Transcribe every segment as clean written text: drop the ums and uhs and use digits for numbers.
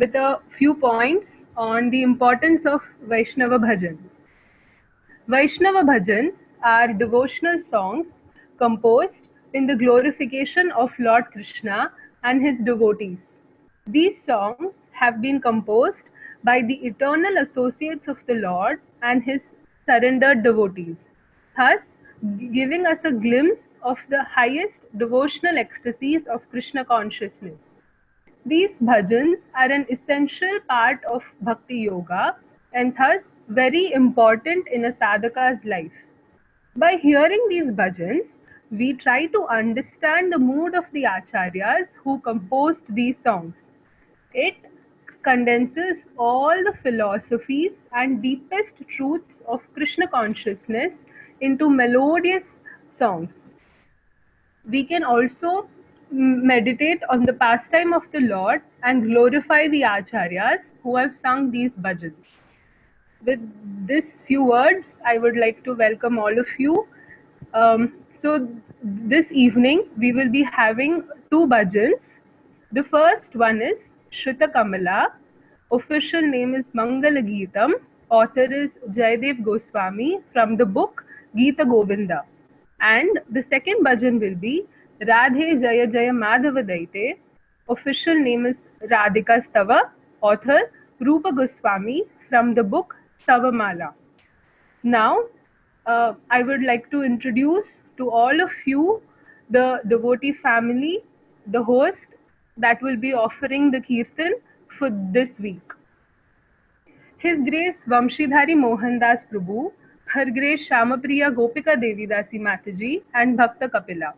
with a few points on the importance of Vaishnava Bhajan. Vaishnava bhajans are devotional songs composed in the glorification of Lord Krishna and his devotees. These songs have been composed by the eternal associates of the Lord and his surrendered devotees, thus giving us a glimpse of the highest devotional ecstasies of Krishna consciousness. These bhajans are an essential part of bhakti yoga and thus very important in a sadhaka's life. By hearing these bhajans, we try to understand the mood of the acharyas who composed these songs. It condenses all the philosophies and deepest truths of Krishna consciousness into melodious songs. We can also meditate on the pastime of the Lord and glorify the acharyas who have sung these bhajans. With this few words, I would like to welcome all of you. So this evening we will be having two bhajans. The first one is Shrita Kamala. Official name is Mangala Geetam. Author is Jayadev Goswami from the book Geeta Govinda. And the second bhajan will be Radhe Jaya Jaya Madhava Daite. Official name is Radhika Stava. Author Rupa Goswami from the book Savamala. Now, I would like to introduce to all of you the devotee family, the host that will be offering the kirtan for this week. His Grace Vamshidhari Mohandas Prabhu, Her Grace Shamapriya Gopika Devi Dasi Mataji and Bhakta Kapila,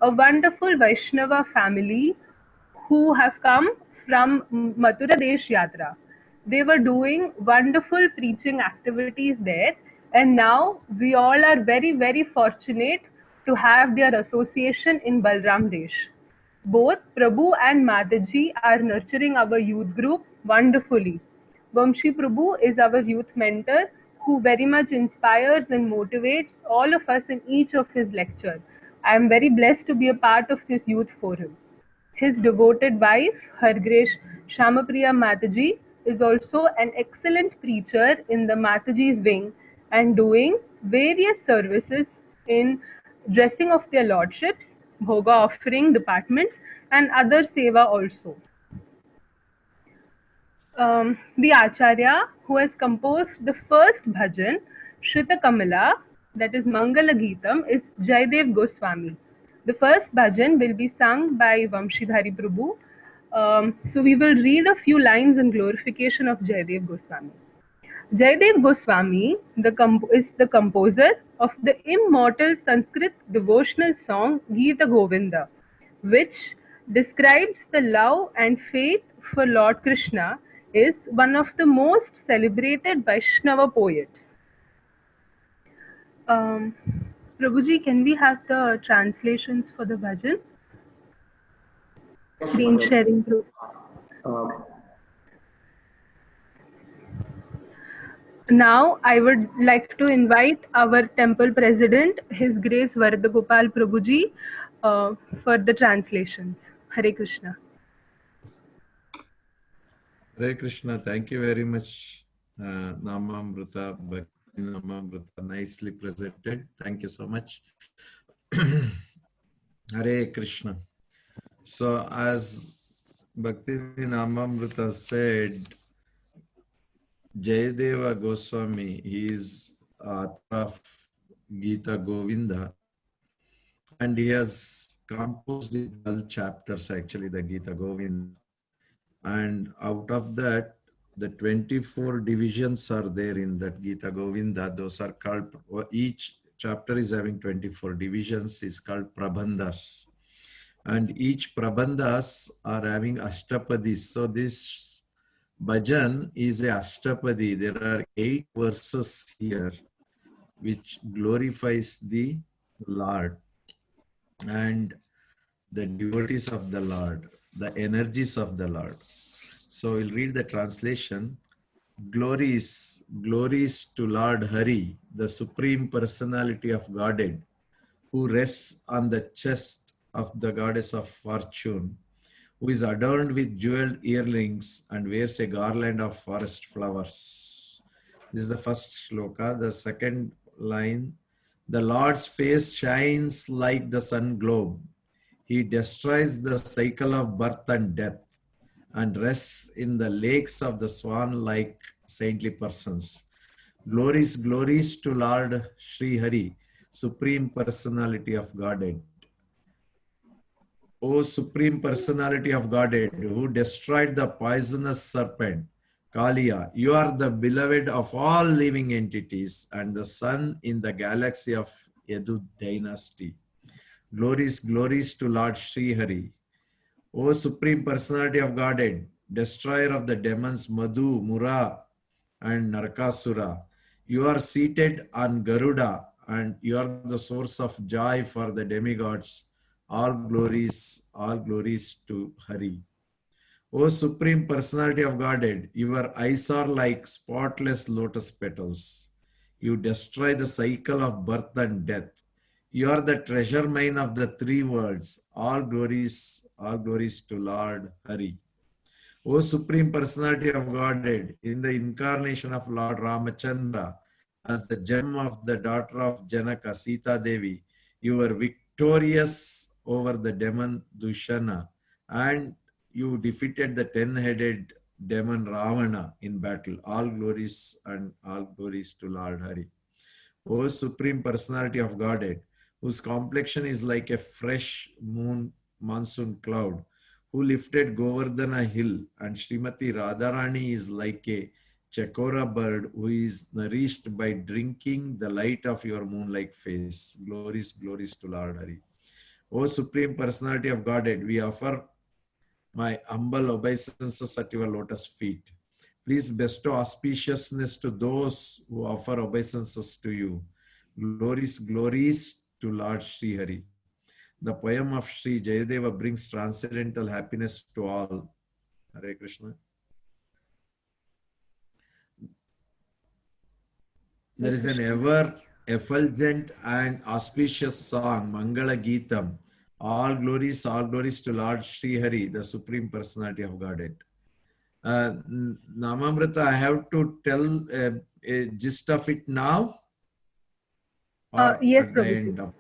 a wonderful Vaishnava family who have come from Mathura Desh Yatra. They were doing wonderful preaching activities there, and now we all are very fortunate to have their association in Balram Desh. Both Prabhu and Mataji are nurturing our youth group wonderfully. Vamshi Prabhu is our youth mentor who very much inspires and motivates all of us in each of his lectures. I am very blessed to be a part of this youth forum. His devoted wife, Her Grace Shamapriya Mataji, is also an excellent preacher in the Mataji's wing and doing various services in dressing of their lordships, bhoga offering departments, and other seva also. The Acharya who has composed the first bhajan, Shrita Kamala, that is Mangala Geetam, is Jayadev Goswami. The first bhajan will be sung by Vamshidhari Prabhu. So we will read a few lines in glorification of Jayadev Goswami. Jayadev Goswami is the composer of the immortal Sanskrit devotional song Geeta Govinda, which describes the love and faith for Lord Krishna, is one of the most celebrated Vaishnava poets. Prabhuji, can we have the translations for the bhajan? Screen sharing through. Now, I would like to invite our temple president, His Grace Vardagopal Prabhuji, for the translations. Hare Krishna. Hare Krishna, thank you very much, Namamrita, Bhakti Namamrita, nicely presented. Thank you so much. Hare Krishna. So, as Bhakti Namamrita said, Jayadeva Goswami, he is author of Geeta Govinda, and he has composed 12 chapters, actually, the Geeta Govinda. And out of that, the 24 divisions are there in that Geeta Govinda. Those are called, each chapter is having 24 divisions, is called Prabandhas. And each Prabandhas are having Ashtapadis. So this bhajan is a Ashtapadi. There are 8 verses here which glorifies the Lord and the devotees of the Lord, the energies of the Lord. So we'll read the translation. Glories to Lord Hari, the Supreme Personality of Godhead, who rests on the chest of the Goddess of Fortune, who is adorned with jeweled earrings and wears a garland of forest flowers. This is the first shloka. The second line, the Lord's face shines like the sun globe. He destroys the cycle of birth and death and rests in the lakes of the swan like saintly persons. Glories, glories to Lord Sri Hari, Supreme Personality of Godhead. O Supreme Personality of Godhead, who destroyed the poisonous serpent, Kaliya, you are the beloved of all living entities and the sun in the galaxy of Yadu dynasty. Glories, glories to Lord Sri Hari. O Supreme Personality of Godhead, destroyer of the demons Madhu, Mura, and Narakasura, you are seated on Garuda and you are the source of joy for the demigods. All glories to Hari. O Supreme Personality of Godhead, your eyes are like spotless lotus petals. You destroy the cycle of birth and death. You are the treasure mine of the three worlds. All glories to Lord Hari. O Supreme Personality of Godhead, in the incarnation of Lord Ramachandra, as the gem of the daughter of Janaka, Sita Devi, you were victorious over the demon Dushana and you defeated the 10-headed demon Ravana in battle. All glories to Lord Hari. O Supreme Personality of Godhead, whose complexion is like a fresh monsoon cloud, who lifted Govardhana hill, and Srimati Radharani is like a Chakora bird who is nourished by drinking the light of your moon-like face. Glories, glories to Lord Hari. O Supreme Personality of Godhead, we offer my humble obeisances at your lotus feet. Please bestow auspiciousness to those who offer obeisances to you. Glories, glories to Lord Sri Hari. The poem of Sri Jayadeva brings transcendental happiness to all. Hare Krishna. There is an ever effulgent and auspicious song, Mangala Geetam. All glories to Lord Sri Hari, the Supreme Personality of Godhead. Namamrita, I have to tell a gist of it now? Or yes, at the end of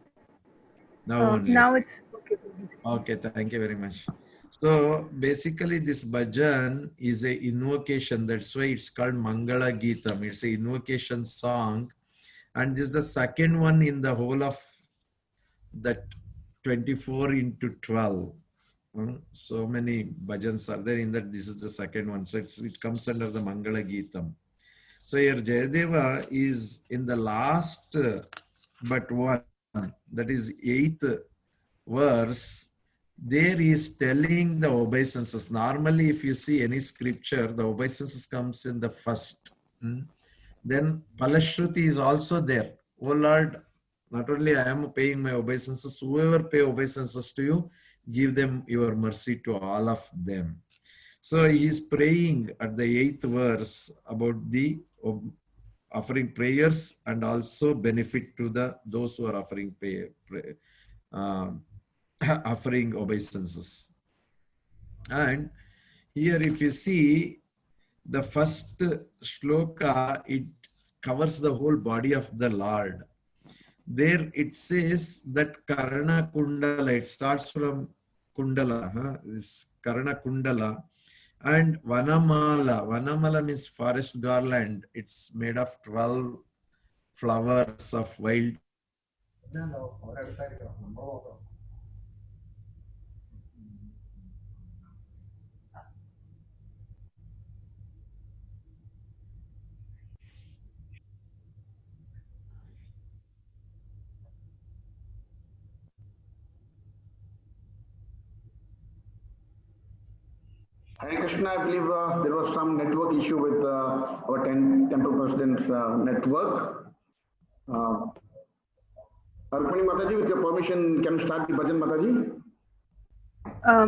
now only? Now it's okay. Okay, thank you very much. So basically this bhajan is a invocation. That's why it's called Mangala Geetam. It's an invocation song. And this is the second one in the whole of that 24 into 12. So many bhajans are there in that. This is the second one. So it comes under the Mangala Geetam. So here Jayadeva is in the last but one, that is 8th verse. There he is telling the obeisances. Normally, if you see any scripture, the obeisances comes in the first. Then Palashruti is also there. Oh Lord, not only I am paying my obeisances, whoever pay obeisances to you, give them your mercy to all of them. So he is praying at the 8th verse about the offering prayers and also benefit to those who are offering offering obeisances. And here if you see the first shloka, it covers the whole body of the Lord. There it says that Karna Kundala, it starts from Kundala, this Karna Kundala, and Vanamala. Vanamala means forest garland. It's made of 12 flowers of wild. Hare Krishna, I believe there was some network issue with our temple president's network. Arpani Mataji, with your permission, can you start the bhajan, Mataji?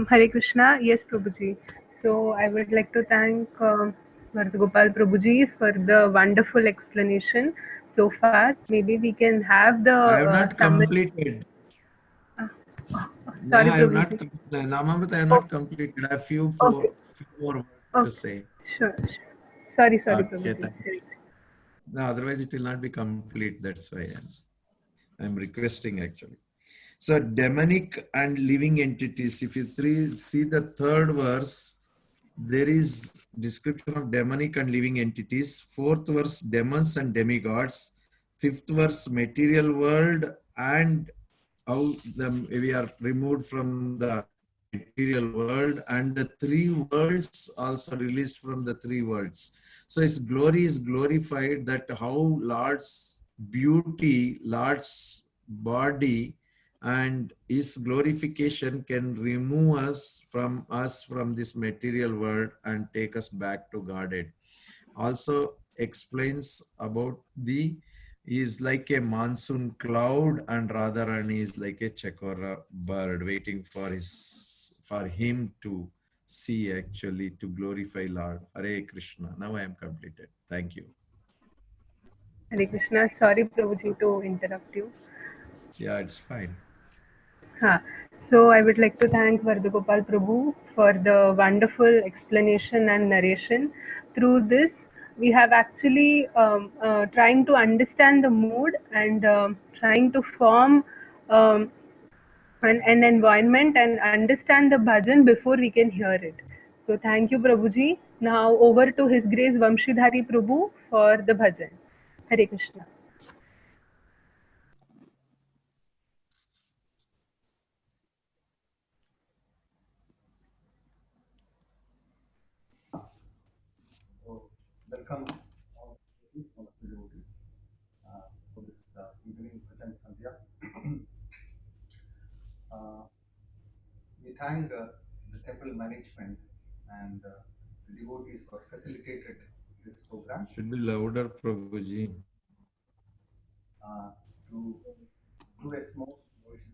Hare Krishna, yes, Prabhuji. So I would like to thank Gopal Prabhuji for the wonderful explanation so far. Maybe we can have the. I have not completed. Sorry, I have not, Prabhuji. Namamrita, I have Oh, not completed. I have okay. few more words to Okay. say. Sure. Sorry, Okay, Prabhuji. no, otherwise it will not be complete. That's why I'm requesting actually. So demonic and living entities. If you see the third verse, there is description of demonic and living entities. Fourth verse, demons and demigods. Fifth verse, material world and how we are removed from the material world, and the three worlds also released from the three worlds. So his glory is glorified, that how Lord's beauty, Lord's body and his glorification can remove us from this material world and take us back to Godhead. Also explains about the is like a monsoon cloud, and Radharani is like a chakora bird waiting for him to see, actually, to glorify Lord. Hare Krishna. Now I am completed. Thank you. Hare Krishna. Sorry, Prabhuji, to interrupt you. Yeah, it's fine. Huh. So I would like to thank Vardagopal Prabhu for the wonderful explanation and narration. Through this, we have actually trying to understand the mood and trying to form an environment and understand the bhajan before we can hear it. So thank you, Prabhuji. Now over to His Grace Vamshidhari Prabhu for the bhajan. Hare Krishna. So, welcome all the devotees for this evening Bhajan Sandhya. We thank the temple management and the devotees for facilitated this program Should be louder, Prabhuji. to do a small devotion.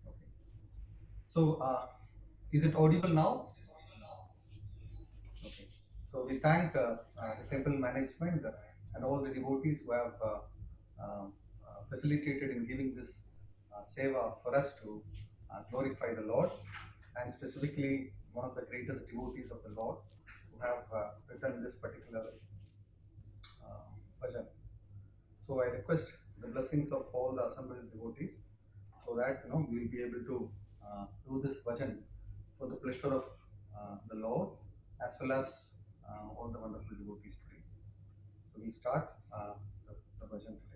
Okay. So, is it audible now? Okay. So we thank the temple management and all the devotees who have facilitated in giving this seva for us to glorify the Lord, and specifically one of the greatest devotees of the Lord who have written this particular bhajan. So I request the blessings of all the assembled devotees, so that we'll be able to do this bhajan for the pleasure of the Lord, as well as all the wonderful devotees today. So we start the bhajan today.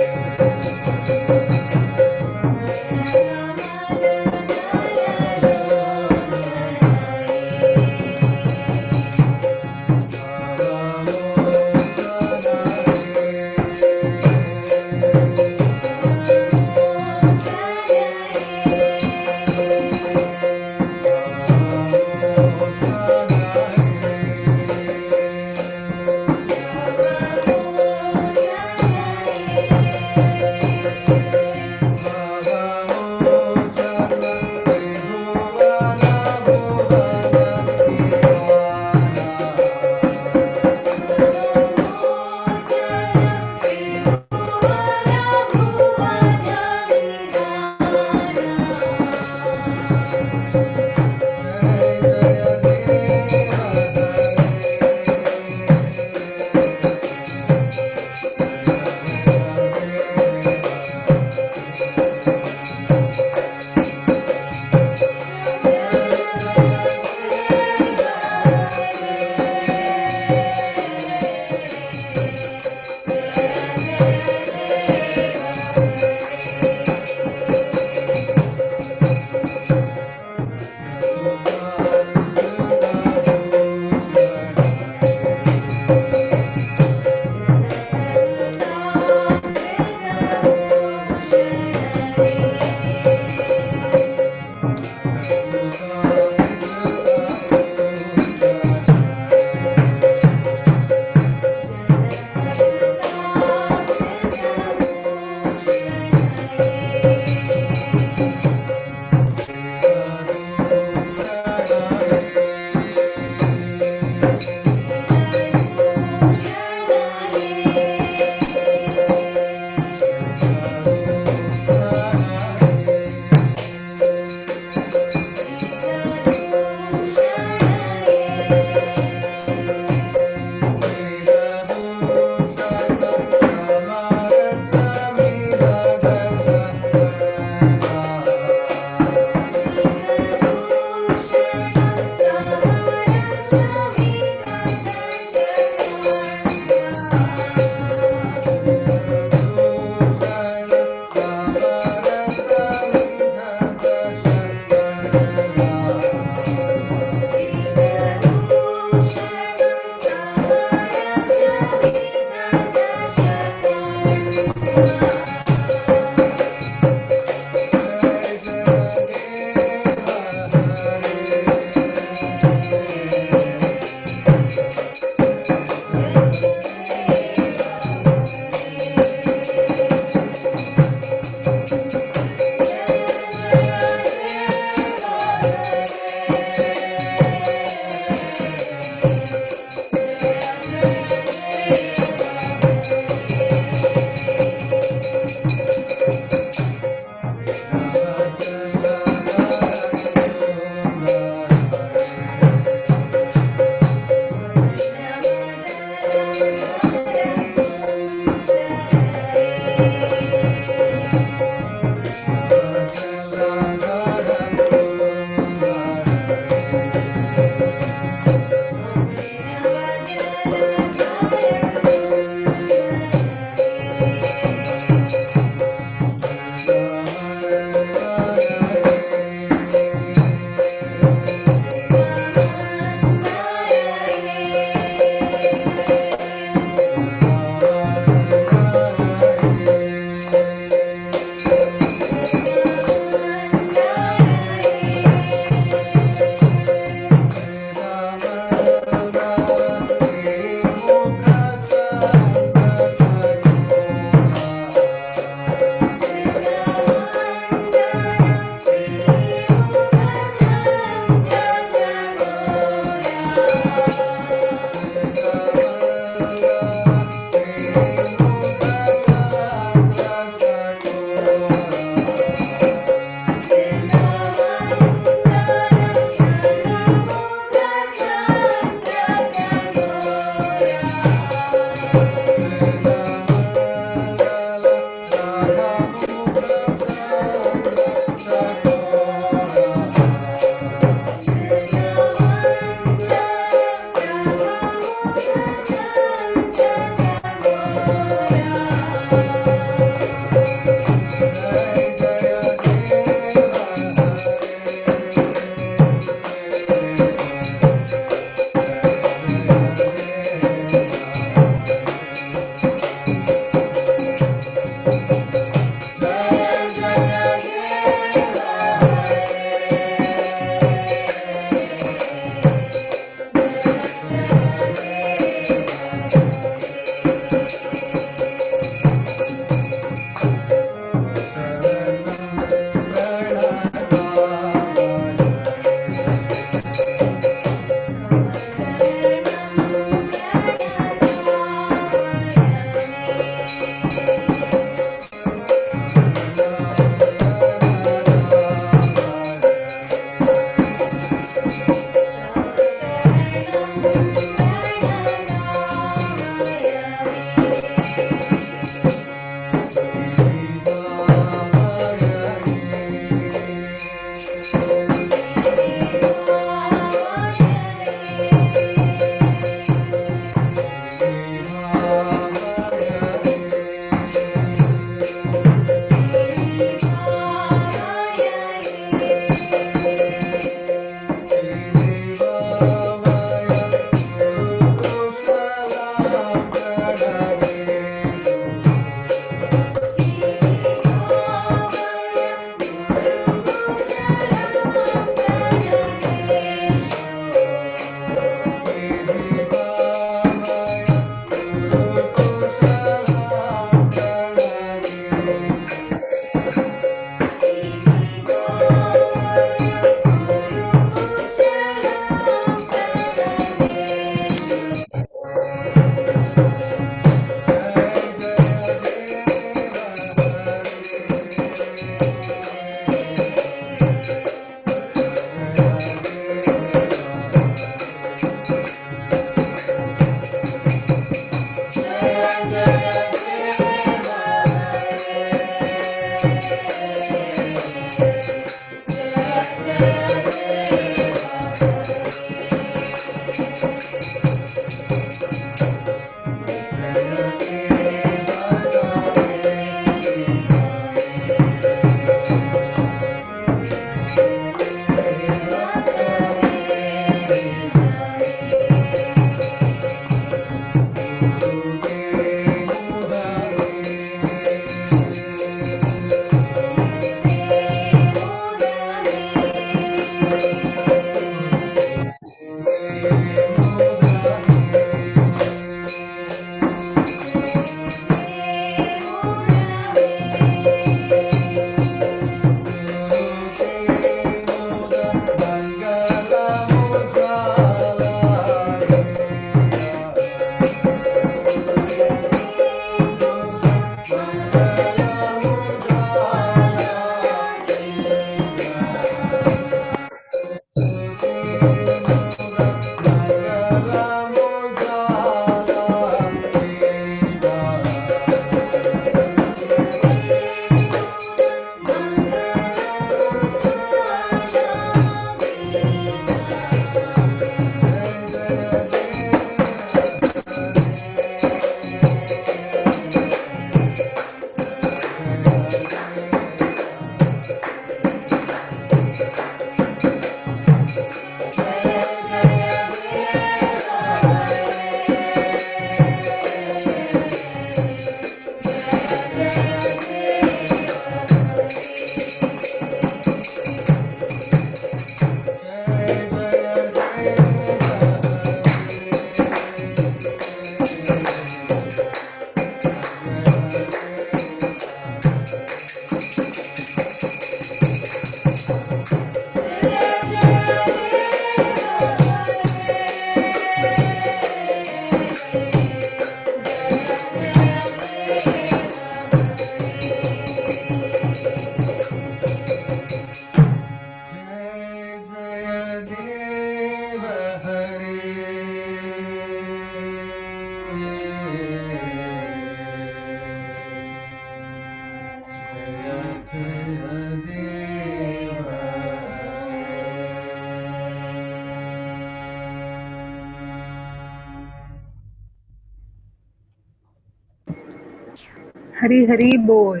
Hari Hari Bol.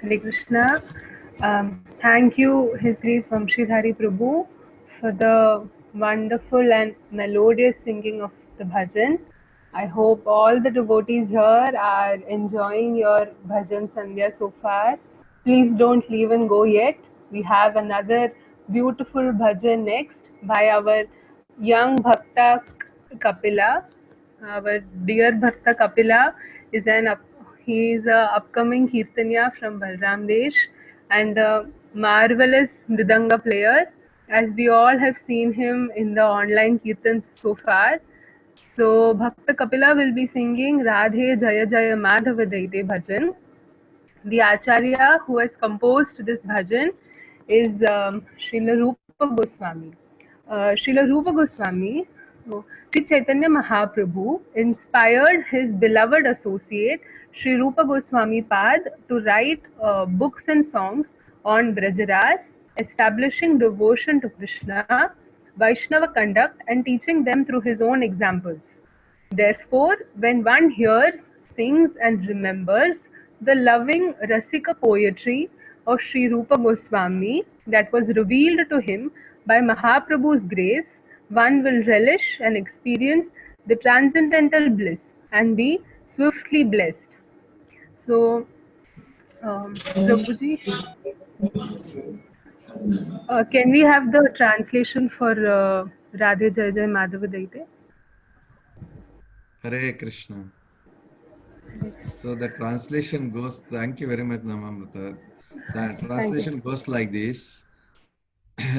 Hare Krishna. Thank you, His Grace Vamshidhari Prabhu, for the wonderful and melodious singing of the bhajan. I hope all the devotees here are enjoying your bhajan sandhya so far. Please don't leave and go yet. We have another beautiful bhajan next by our young Bhakta Kapila. Our dear Bhakta Kapila is he is a upcoming Kirtanya from Balram Desh and a marvelous Mridanga player, as we all have seen him in the online Kirtans so far. So Bhakta Kapila will be singing Radhe Jaya Jaya Madhava Daite Bhajan. The Acharya who has composed this bhajan is Srila Rupa Goswami. Srila Rupa Goswami, Sri Chaitanya Mahaprabhu, inspired his beloved associate Sri Rupa Goswami Pad to write books and songs on Brajaras, establishing devotion to Krishna, Vaishnava conduct, and teaching them through his own examples. Therefore, when one hears, sings, and remembers the loving Rasika poetry of Sri Rupa Goswami that was revealed to him by Mahaprabhu's grace, one will relish and experience the transcendental bliss and be swiftly blessed. So, Prabhuji, can we have the translation for Radhe Jai Jai Madhava Daite? Hare Krishna. So the translation goes, thank you very much, Namamrita. The translation goes like this.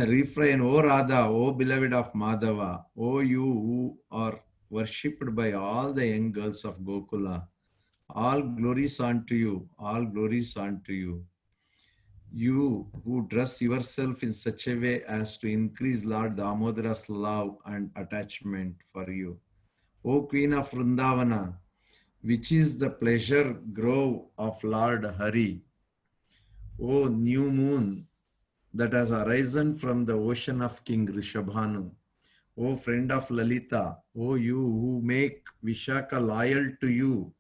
Refrain, O Radha, O beloved of Madhava, O you who are worshipped by all the young girls of Gokula, all glories unto you, all glories unto you. You who dress yourself in such a way as to increase Lord Damodara's love and attachment for you. O Queen of Vrindavana, which is the pleasure grove of Lord Hari. O new moon that has arisen from the ocean of King Rishabhanu. O friend of Lalita, O you who make Vishaka loyal to you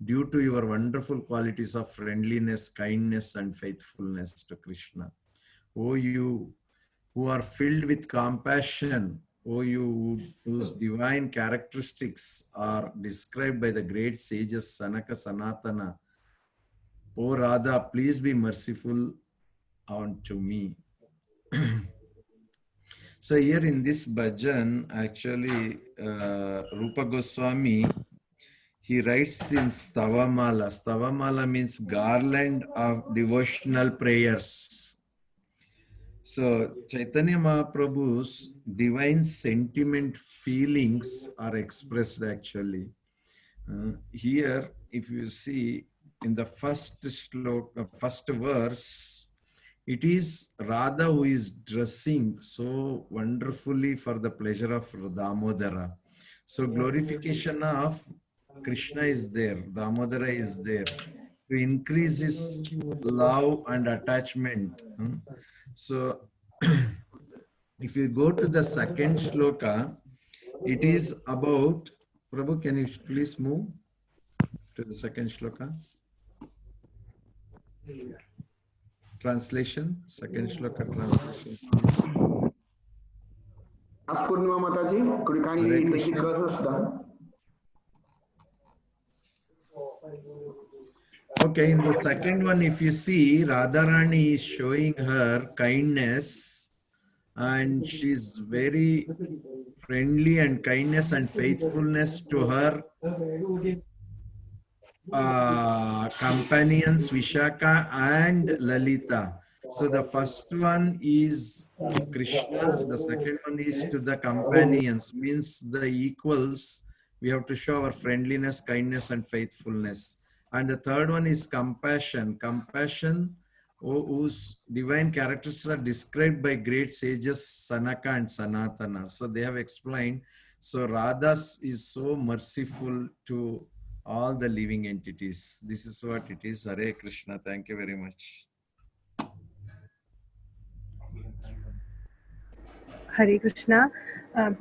due to your wonderful qualities of friendliness, kindness, and faithfulness to Krishna. O you who are filled with compassion, O you whose divine characteristics are described by the great sages Sanaka Sanatana. O Radha, please be merciful unto me. So here in this bhajan, actually, Rupa Goswami, he writes in Stavamala. Stavamala means garland of devotional prayers. So Chaitanya Mahaprabhu's divine sentiment feelings are expressed actually. Here, if you see in the first verse, it is Radha who is dressing so wonderfully for the pleasure of Damodara. So glorification of Krishna is there, Damodara is there to increase his love and attachment. So if you go to the second shloka, it is about, Prabhu, can you please move to the second shloka? Translation, second shloka translation. Ask Purnima Mataji, could you kindly take the cursors down? Okay, in the second one, if you see, Radharani is showing her kindness and she's very friendly and kindness and faithfulness to her companions Vishaka and Lalita. So the first one is to Krishna, the second one is to the companions, means the equals. We have to show our friendliness, kindness, and faithfulness. And the third one is compassion. Compassion, whose divine characters are described by great sages Sanaka and Sanatana. So they have explained. So Radha is so merciful to all the living entities. This is what it is. Hare Krishna. Thank you very much. Hare Krishna.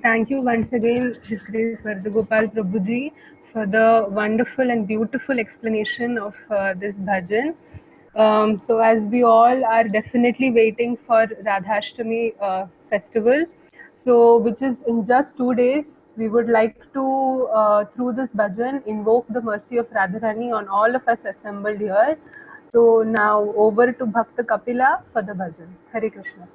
Thank you once again, His Grace Vardagopal Prabhuji, for the wonderful and beautiful explanation of this bhajan. So, as we all are definitely waiting for Radhashtami festival, so which is in just 2 days, we would like to, through this bhajan, invoke the mercy of Radharani on all of us assembled here. So, now over to Bhakta Kapila for the bhajan. Hare Krishna.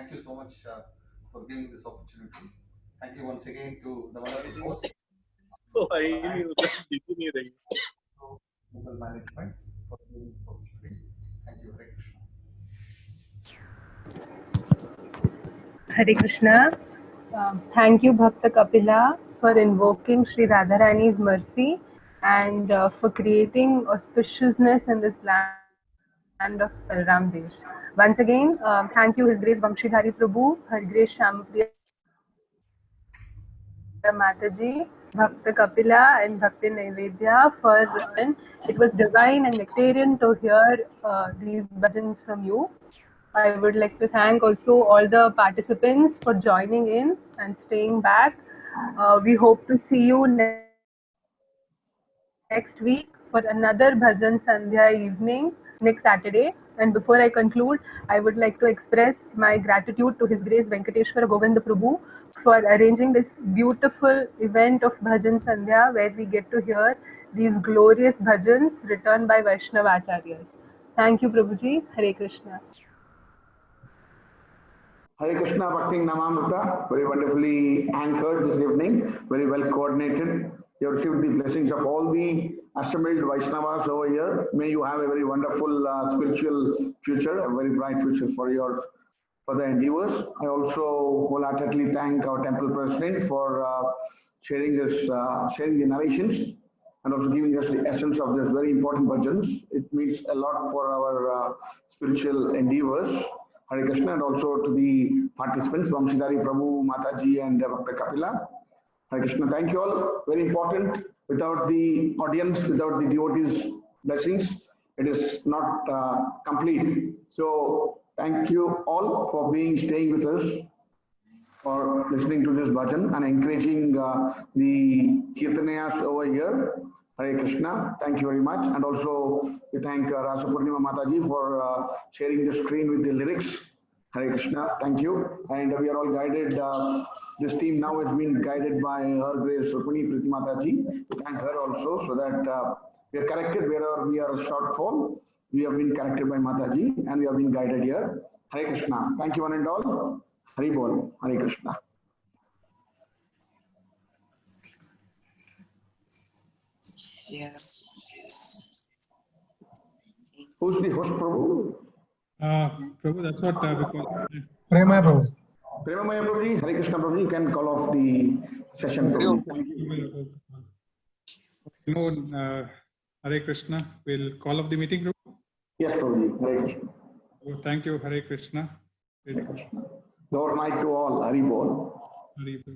thank you so much for giving this opportunity. Thank you once again to the wonderful host. Local management for giving this opportunity. Thank you. Hare Krishna. Hare Krishna. Thank you, Bhakta Kapila, for invoking Sri Radharani's mercy and for creating auspiciousness in this land of Balram Desh. Once again, thank you, His Grace Vamshidhari Prabhu, Her Grace Shyamapriya Mataji, Bhakta Kapila, and Bhakti Naivedya for it was divine and nectarian to hear these bhajans from you. I would like to thank also all the participants for joining in and staying back. We hope to see you next week for another Bhajan Sandhya evening next Saturday. And before I conclude, I would like to express my gratitude to His Grace Venkateshwara Govinda Prabhu for arranging this beautiful event of Bhajan Sandhya where we get to hear these glorious bhajans written by Vaishnava Acharyas. Thank you, Prabhuji. Hare Krishna. Hare Krishna Bhakti Namamrita, very wonderfully anchored this evening, very well coordinated. You have received the blessings of all the assembled Vaishnavas over here. May you have a very wonderful spiritual future, a very bright future for the endeavors. I also wholeheartedly thank our temple president for sharing the narrations and also giving us the essence of this very important bhajans. It means a lot for our spiritual endeavors. Hare Krishna, and also to the participants, Vamshidhari Prabhu, Mataji, and Bhakta Kapila. Hare Krishna, thank you all. Very important. Without the audience, without the devotees' blessings, it is not complete. So, thank you all for staying with us, for listening to this bhajan and encouraging the Kirtanayas over here. Hare Krishna, thank you very much. And also, we thank Rasa Purnima Mataji for sharing the screen with the lyrics. Hare Krishna, thank you. And we are all guided, this team now has been guided by Her Grace Rukmini Priti Mataji. We thank her also so that we are corrected wherever we are shortfall. We have been corrected by Mataji and we have been guided here. Hare Krishna, thank you one and all. Hari Bol, Hare Krishna. Yes. Who's the host, Prabhu? Prabhu, that's what because Premaya Prabhu. Premamaya Prabhuji, Hare Krishna Prabhuji, you can call off the session. Prabhuji. Thank you. no, Hare Krishna. We'll call off the meeting, Prabhu. Yes, Prabhuji, Hare Krishna. Oh, thank you, Hare Krishna. Hare Krishna. Good night to all, Hari Bol. Hare Bol.